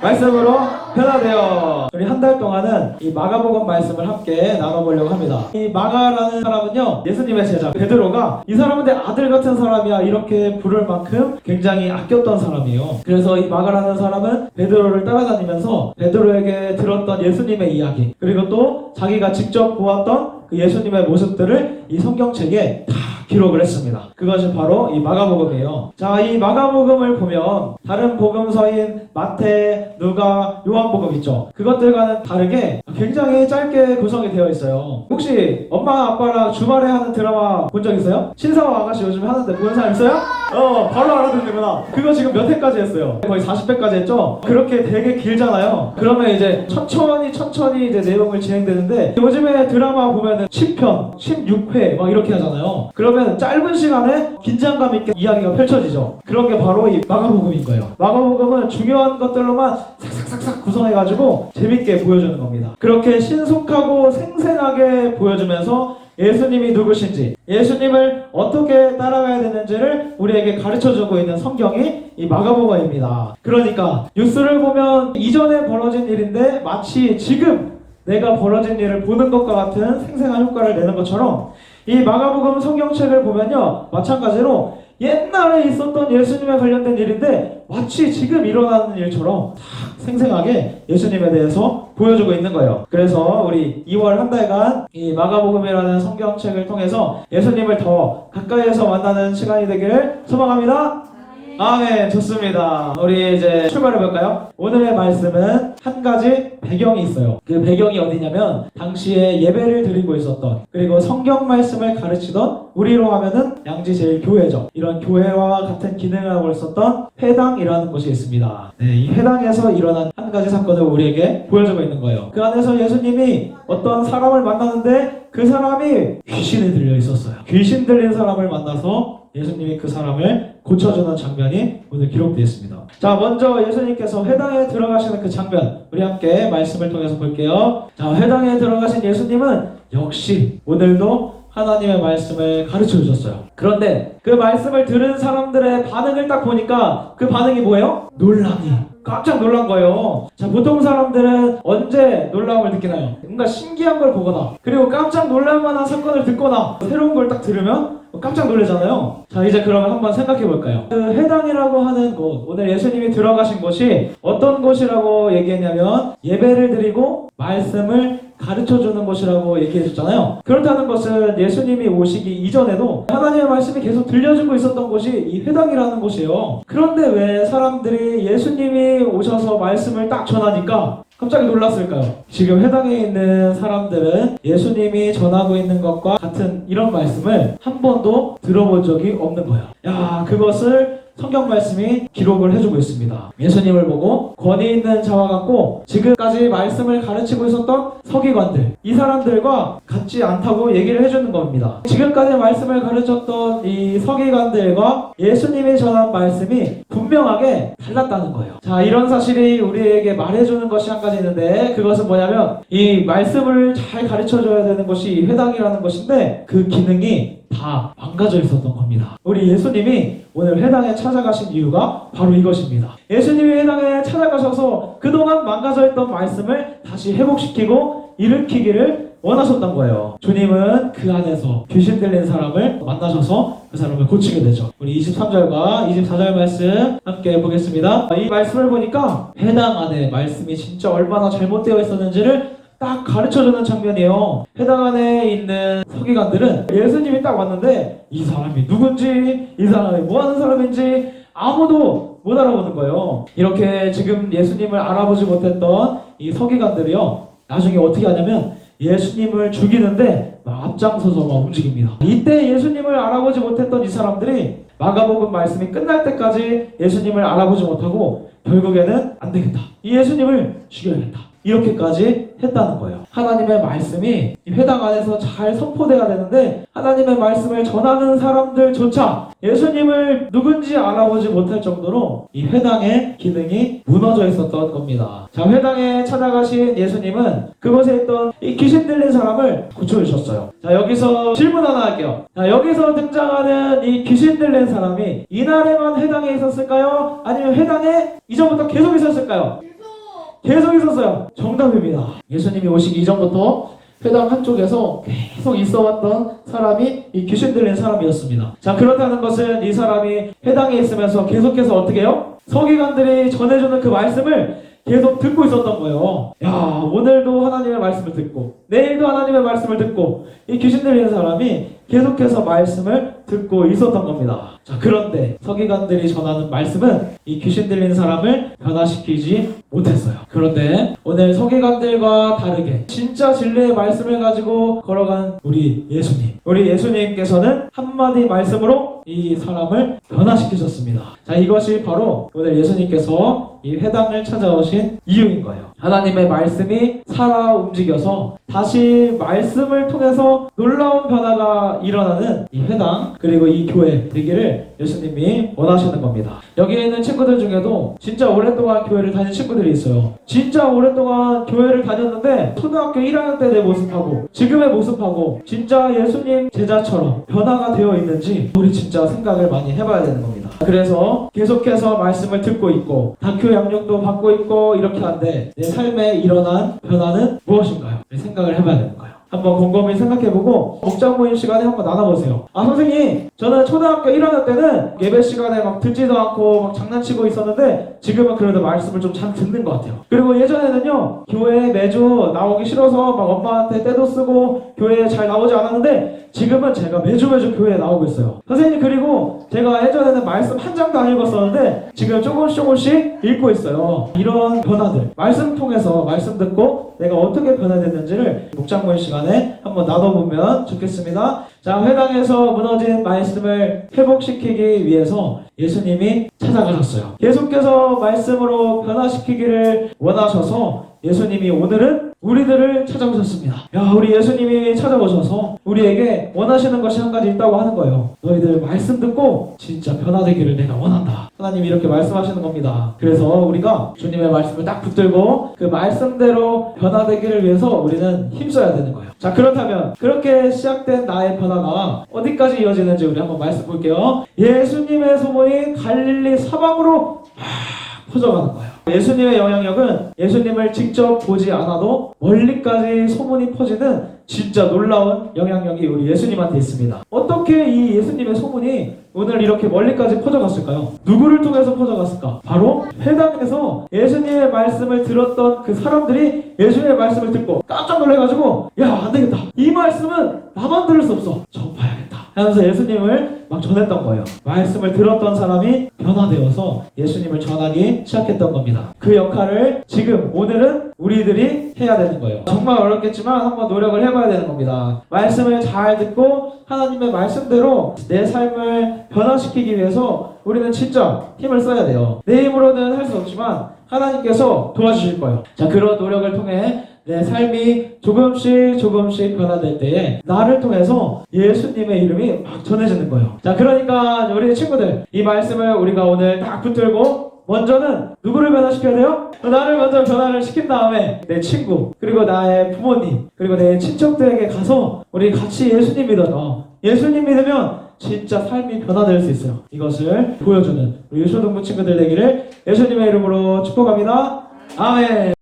말씀으로 변화되어. 우리 한 달 동안은 이 마가복음 말씀을 함께 나눠보려고 합니다. 이 마가라는 사람은요, 예수님의 제자 베드로가 이 사람은 내 아들 같은 사람이야 이렇게 부를 만큼 굉장히 아꼈던 사람이에요. 그래서 이 마가라는 사람은 베드로를 따라다니면서 베드로에게 들었던 예수님의 이야기, 그리고 또 자기가 직접 보았던 그 예수님의 모습들을 이 성경책에 다 기록을 했습니다. 그것이 바로 이 마가복음이에요. 자, 이 마가복음을 보면 다른 복음서인 마태, 누가, 요한복음 있죠. 그것들과는 다르게 굉장히 짧게 구성이 되어 있어요. 혹시 엄마 아빠랑 주말에 하는 드라마 본 적 있어요? 신사와 아가씨 요즘에 하는데 보는 사람 있어요? 바로 알아듣는구나. 그거 지금 몇 회까지 했어요? 거의 40회까지 했죠? 그렇게 되게 길잖아요. 그러면 이제 천천히 이제 내용을 진행되는데, 요즘에 드라마 보면은 10편, 16회 막 이렇게 하잖아요. 그러면 짧은 시간에 긴장감 있게 이야기가 펼쳐지죠. 그런 게 바로 이 마가복음인 거예요. 마가복음은 중요한 것들로만 싹싹싹싹 구성해가지고 재밌게 보여주는 겁니다. 그렇게 신속하고 생생하게 보여주면서 예수님이 누구신지, 예수님을 어떻게 따라가야 되는지를 우리에게 가르쳐주고 있는 성경이 이 마가복음입니다. 그러니까 뉴스를 보면 이전에 벌어진 일인데 마치 지금 내가 벌어진 일을 보는 것과 같은 생생한 효과를 내는 것처럼, 이 마가복음 성경책을 보면요, 마찬가지로 옛날에 있었던 예수님에 관련된 일인데 마치 지금 일어나는 일처럼 생생하게 예수님에 대해서 보여주고 있는 거예요. 그래서 우리 2월 한 달간 이 마가복음이라는 성경책을 통해서 예수님을 더 가까이에서 만나는 시간이 되기를 소망합니다. 아멘. 좋습니다. 우리 이제 출발해 볼까요? 오늘의 말씀은 한 가지 배경이 있어요. 그 배경이 어디냐면 당시에 예배를 드리고 있었던, 그리고 성경 말씀을 가르치던, 우리로 하면은 양지제일교회죠. 이런 교회와 같은 기능을 하고 있었던 회당이라는 곳이 있습니다. 네, 이 회당에서 일어난 한 가지 사건을 우리에게 보여주고 있는 거예요. 그 안에서 예수님이 어떤 사람을 만나는데 그 사람이 귀신에 들려 있었어요. 귀신 들린 사람을 만나서 예수님이 그 사람을 고쳐주는 장면이 오늘 기록되어 있습니다. 자, 먼저 예수님께서 회당에 들어가시는 그 장면, 우리 함께 말씀을 통해서 볼게요. 자, 회당에 들어가신 예수님은 역시 오늘도 하나님의 말씀을 가르쳐 주셨어요. 그런데 그 말씀을 들은 사람들의 반응을 딱 보니까 그 반응이 뭐예요? 놀라니. 깜짝 놀란 거예요. 자, 보통 사람들은 언제 놀라움을 느끼나요? 뭔가 신기한 걸 보거나, 그리고 깜짝 놀랄 만한 사건을 듣거나, 새로운 걸 딱 들으면 깜짝 놀라잖아요. 자, 이제 그러면 한번 생각해 볼까요? 그 회당이라고 하는 곳, 오늘 예수님이 들어가신 곳이 어떤 곳이라고 얘기했냐면 예배를 드리고 말씀을 가르쳐주는 곳이라고 얘기해줬잖아요. 그렇다는 것은 예수님이 오시기 이전에도 하나님의 말씀이 계속 들려주고 있었던 곳이 이 회당이라는 곳이에요. 그런데 왜 사람들이 예수님이 오셔서 말씀을 딱 전하니까 갑자기 놀랐을까요? 지금 회당에 있는 사람들은 예수님이 전하고 있는 것과 같은 이런 말씀을 한 번도 들어본 적이 없는 거예요. 야, 그것을 성경 말씀이 기록을 해주고 있습니다. 예수님을 보고 권위 있는 자와 같고 지금까지 말씀을 가르치고 있었던 서기관들, 이 사람들과 같지 않다고 얘기를 해주는 겁니다. 지금까지 말씀을 가르쳤던 이 서기관들과 예수님이 전한 말씀이 분명하게 달랐다는 거예요. 자, 이런 사실이 우리에게 말해주는 것이 한 가지 있는데, 그것은 뭐냐면 이 말씀을 잘 가르쳐줘야 되는 것이 이 회당이라는 것인데 그 기능이 다 망가져 있었던 겁니다. 우리 예수님이 오늘 회당에 찾아가신 이유가 바로 이것입니다. 예수님이 회당에 찾아가셔서 그동안 망가져 있던 말씀을 다시 회복시키고 일으키기를 원하셨던 거예요. 주님은 그 안에서 귀신 들린 사람을 만나셔서 그 사람을 고치게 되죠. 우리 23절과 24절 말씀 함께 보겠습니다. 이 말씀을 보니까 회당 안에 말씀이 진짜 얼마나 잘못되어 있었는지를 딱 가르쳐주는 장면이에요. 회당 안에 있는 서기관들은 예수님이 딱 왔는데 이 사람이 누군지, 이 사람이 뭐하는 사람인지 아무도 못 알아보는 거예요. 이렇게 지금 예수님을 알아보지 못했던 이 서기관들이요, 나중에 어떻게 하냐면 예수님을 죽이는데 막 앞장서서 막 움직입니다. 이때 예수님을 알아보지 못했던 이 사람들이 마가복음 말씀이 끝날 때까지 예수님을 알아보지 못하고 결국에는 안 되겠다, 이 예수님을 죽여야겠다, 이렇게까지 했다는 거예요. 하나님의 말씀이 이 회당 안에서 잘 선포돼야 되는데 하나님의 말씀을 전하는 사람들조차 예수님을 누군지 알아보지 못할 정도로 이 회당의 기능이 무너져 있었던 겁니다. 자, 회당에 찾아가신 예수님은 그곳에 있던 이 귀신 들린 사람을 고쳐주셨어요. 자, 여기서 질문 하나 할게요. 자, 여기서 등장하는 이 귀신 들린 사람이 이날에만 회당에 있었을까요? 아니면 회당에 이전부터 계속 있었을까요? 계속 있었어요. 정답입니다. 예수님이 오시기 이전부터 회당 한쪽에서 계속 있어왔던 사람이 이 귀신 들린 사람이었습니다. 자, 그렇다는 것은 이 사람이 회당에 있으면서 계속해서 어떻게 해요? 서기관들이 전해주는 그 말씀을 계속 듣고 있었던 거예요. 야, 오늘도 하나님의 말씀을 듣고 내일도 하나님의 말씀을 듣고 이 귀신 들리는 사람이 계속해서 말씀을 듣고 있었던 겁니다. 자, 그런데 서기관들이 전하는 말씀은 이 귀신 들린 사람을 변화시키지 못했어요. 그런데 오늘 서기관들과 다르게 진짜 진리의 말씀을 가지고 걸어간 우리 예수님께서는 한마디 말씀으로 이 사람을 변화시키셨습니다. 자, 이것이 바로 오늘 예수님께서 이 회당을 찾아오신 이유인 거예요. 하나님의 말씀이 살아 움직여서 다시 말씀을 통해서 놀라운 변화가 일어나는 이 회당 그리고 이 교회 되기를 예수님이 원하시는 겁니다. 여기에 있는 친구들 중에도 진짜 오랫동안 교회를 다닌 친구들이 있어요. 진짜 오랫동안 교회를 다녔는데 초등학교 1학년 때 내 모습하고 지금의 모습하고 진짜 예수님 제자처럼 변화가 되어 있는지 우리 진짜 생각을 많이 해봐야 되는 겁니다. 그래서 계속해서 말씀을 듣고 있고 다큐 양육도 받고 있고 이렇게 한데 내 삶에 일어난 변화는 무엇인가요? 생각을 해봐야 되는 거예요. 한번 곰곰이 생각해보고 목장 모임 시간에 한번 나눠보세요. 아, 선생님, 저는 초등학교 1학년 때는 예배 시간에 막 듣지도 않고 막 장난치고 있었는데 지금은 그래도 말씀을 좀 잘 듣는 것 같아요. 그리고 예전에는요, 교회에 매주 나오기 싫어서 막 엄마한테 떼도 쓰고 교회에 잘 나오지 않았는데 지금은 제가 매주 교회에 나오고 있어요. 선생님, 그리고 제가 예전에는 말씀 한 장도 안 읽었었는데 지금 조금씩 읽고 있어요. 이런 변화들, 말씀 통해서 말씀 듣고 내가 어떻게 변화됐는지를 목장 모임 시간에 한번 나눠보면 좋겠습니다. 자, 회당에서 무너진 말씀을 회복시키기 위해서 예수님이 찾아가셨어요. 계속해서 말씀으로 변화시키기를 원하셔서 예수님이 오늘은 우리들을 찾아오셨습니다. 야, 우리 예수님이 찾아오셔서 우리에게 원하시는 것이 한 가지 있다고 하는 거예요. 너희들 말씀 듣고 진짜 변화되기를 내가 원한다. 하나님이 이렇게 말씀하시는 겁니다. 그래서 우리가 주님의 말씀을 딱 붙들고 그 말씀대로 변화되기를 위해서 우리는 힘써야 되는 거예요. 자, 그렇다면 그렇게 시작된 나의 변화가 어디까지 이어지는지 우리 한번 말씀 볼게요. 예수님의 소문이 갈릴리 사방으로 퍼져가는 거예요. 예수님의 영향력은 예수님을 직접 보지 않아도 멀리까지 소문이 퍼지는 진짜 놀라운 영향력이 우리 예수님한테 있습니다. 어떻게 이 예수님의 소문이 오늘 이렇게 멀리까지 퍼져갔을까요? 누구를 통해서 퍼져갔을까? 바로 회당에서 예수님의 말씀을 들었던 그 사람들이 예수님의 말씀을 듣고 깜짝 놀래가지고 야, 안 되겠다. 이 말씀은 나만 들을 수 없어. 전파해야겠다. 하면서 예수님을 막 전했던 거예요. 말씀을 들었던 사람이 변화되어서 예수님을 전하기 시작했던 겁니다. 그 역할을 지금 오늘은 우리들이 해야 되는 거예요. 정말 어렵겠지만 한번 노력을 해봐야 되는 겁니다. 말씀을 잘 듣고 하나님의 말씀대로 내 삶을 변화시키기 위해서 우리는 진짜 힘을 써야 돼요. 내 힘으로는 할 수 없지만 하나님께서 도와주실 거예요. 자, 그런 노력을 통해 내 삶이 조금씩 변화될 때에 나를 통해서 예수님의 이름이 막 전해지는 거예요. 자, 그러니까 우리 친구들, 이 말씀을 우리가 오늘 딱 붙들고 먼저는 누구를 변화시켜야 돼요? 나를 먼저 변화를 시킨 다음에 내 친구, 그리고 나의 부모님, 그리고 내 친척들에게 가서 우리 같이 예수님 믿어요. 예수님 믿으면 진짜 삶이 변화될 수 있어요. 이것을 보여주는 우리 유초등부 친구들 되기를 예수님의 이름으로 축복합니다. 아멘.